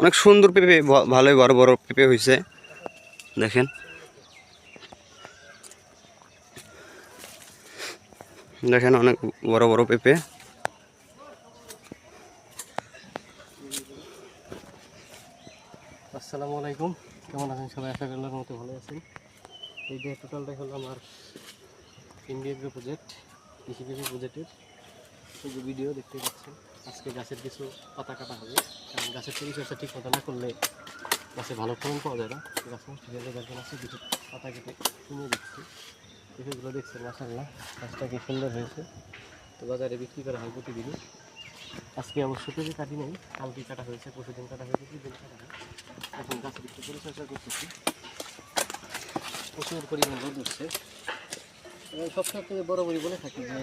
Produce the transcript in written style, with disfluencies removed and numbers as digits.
অনেক সুন্দর পেঁপে, ভালোই বড় বড় পেঁপে হয়েছে দেখেন। দেখেন অনেক বড় বড় পেঁপে। আসসালামু আলাইকুম, কেমন আছেন সবাই? আশা করি আল্লাহর মতো ভালো আছেন। এই যে টোটালটা হলো আমার ইন্ডিয়া এগ্রো প্রজেক্ট, কৃষি প্রজেক্টের এই যে ভিডিও দেখতে পাচ্ছেন। আজকে গাছের কিছু পাতা কাটা হবে, কারণ গাছের পরিচর্যা ঠিক মতো না করলে গাছে ভালো ফলন পাওয়া যায় না। গাছ নষ্ট হয়ে যাবে, যার আছে কিছু পাতা কেটে কিনে দিচ্ছি। পেঁপেগুলো দেখছেন মাশাআল্লাহ, গাছটা কি সুন্দর হয়েছে। তো বাজারে বিক্রি করা হয় প্রতিদিনই। আজকে অবশ্য পেঁপে কাটি নেই, কালকে কাটা হয়েছে, পরশুদিন কাটা হয়েছে, 3 দিন কাটা হয়। এখন গাছের একটু পরিচর্যা করতেছি। প্রচুর পরিমাণ রোদ উঠছে। সবসময় বরাবরই বলে থাকি যে